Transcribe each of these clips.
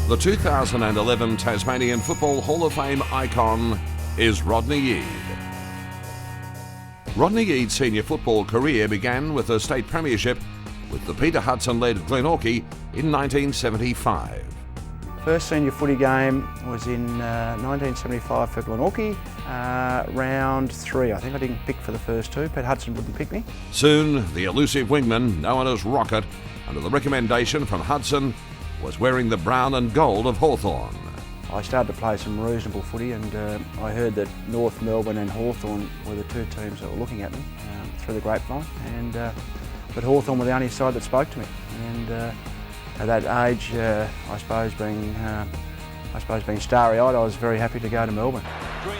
The 2011 Tasmanian Football Hall of Fame icon is Rodney Eade. Rodney Eade's senior football career began with a state premiership with the Peter Hudson-led Glenorchy in 1975. First senior footy game was in 1975 for Glenorchy, round 3. I think I didn't pick for the first 2. Pete Hudson wouldn't pick me. Soon, the elusive wingman, known as Rocket, under the recommendation from Hudson, was wearing the brown and gold of Hawthorn. I started to play some reasonable footy, and I heard that North Melbourne and Hawthorn were the 2 teams that were looking at me through the grapevine, but Hawthorn were the only side that spoke to me. And at that age, I suppose being starry-eyed, I was very happy to go to Melbourne.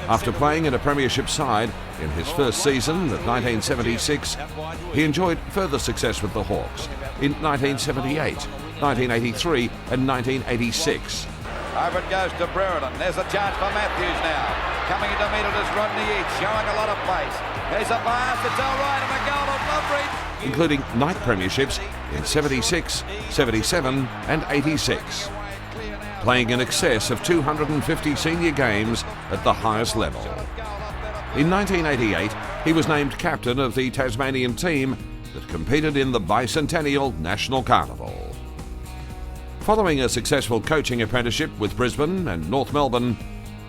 After playing in a premiership side in his first season of 1976, he enjoyed further success with the Hawks in 1978, 1983 and 1986. Over it goes to Brereton. There's a chance for Matthews now. Coming into middle is Rodney Eade, showing a lot of pace. There's a pass, it's all right, and a goal on Loveridge. Including night premierships in 76, 77 and 86. Playing in excess of 250 senior games at the highest level. In 1988, he was named captain of the Tasmanian team that competed in the bicentennial National Carnival. Following a successful coaching apprenticeship with Brisbane and North Melbourne,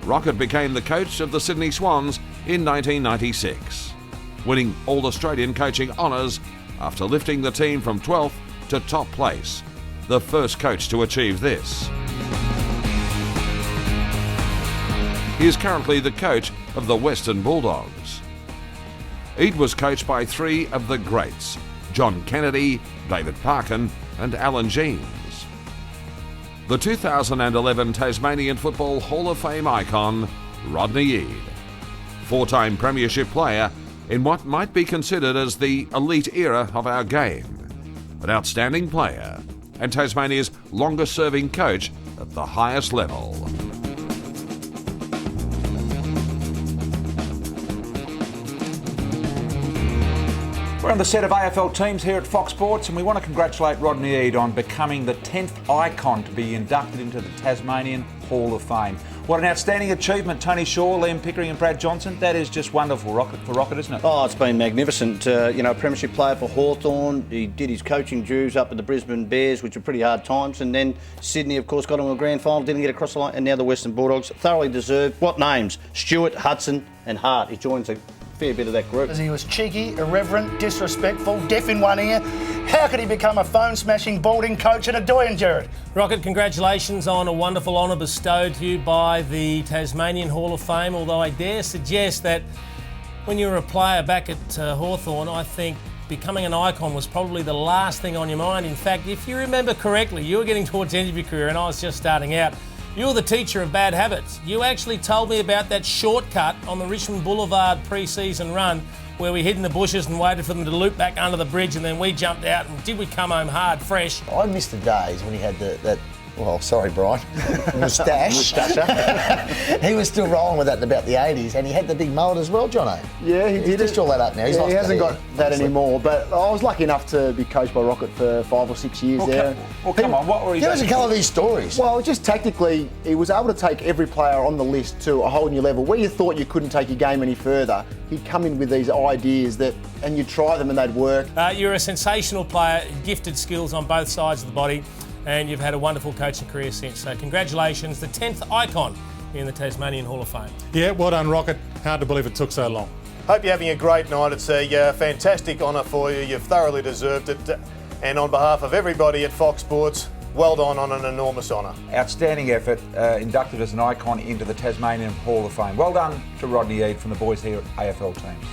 Rocket became the coach of the Sydney Swans in 1996, winning All-Australian coaching honours after lifting the team from 12th to top place, the first coach to achieve this. He is currently the coach of the Western Bulldogs. Eade was coached by 3 of the greats, John Kennedy, David Parkin and Alan Jeans. The 2011 Tasmanian Football Hall of Fame icon, Rodney Eade. 4-time premiership player in what might be considered as the elite era of our game. An outstanding player and Tasmania's longest-serving coach at the highest level. We're on the set of AFL teams here at Fox Sports, and we want to congratulate Rodney Eade on becoming the 10th icon to be inducted into the Tasmanian Hall of Fame. What an outstanding achievement, Tony Shaw, Liam Pickering and Brad Johnson. That is just wonderful for Rocket, isn't it? Oh, it's been magnificent. A premiership player for Hawthorn. He did his coaching dues up at the Brisbane Bears, which were pretty hard times, and then Sydney, of course, got on a grand final, didn't get across the line, and now the Western Bulldogs. Thoroughly deserved. What names? Stewart, Hudson and Hart. He joins a fair bit of that group. He was cheeky, irreverent, disrespectful, deaf in one ear. How could he become a phone-smashing, balding coach and a doyen, Jared? Rocket, congratulations on a wonderful honour bestowed to you by the Tasmanian Hall of Fame, although I dare suggest that when you were a player back at Hawthorn, I think becoming an icon was probably the last thing on your mind. In fact, if you remember correctly, you were getting towards the end of your career and I was just starting out. You were the teacher of bad habits. You actually told me about that shortcut on the Richmond Boulevard pre-season run where we hid in the bushes and waited for them to loop back under the bridge, and then we jumped out, and did we come home hard, fresh? I miss the days when he had that well, sorry, Brian, moustache. He was still rolling with that in about the 80s, and he had the big mullet as well, Jono. Yeah, he dished all that up now. He hasn't got that anymore, but I was lucky enough to be coached by Rocket for 5 or 6 years there. Come on, what were he doing? Give us a couple of these stories. Well, just tactically, he was able to take every player on the list to a whole new level. Where you thought you couldn't take your game any further, he'd come in with these ideas and you'd try them and they'd work. You're a sensational player, gifted skills on both sides of the body, and you've had a wonderful coaching career since. So congratulations, the 10th icon in the Tasmanian Hall of Fame. Yeah, well done, Rocket. Hard to believe it took so long. Hope you're having a great night. It's a fantastic honour for you. You've thoroughly deserved it. And on behalf of everybody at Fox Sports, well done on an enormous honour. Outstanding effort, inducted as an icon into the Tasmanian Hall of Fame. Well done to Rodney Eade from the boys here at AFL teams.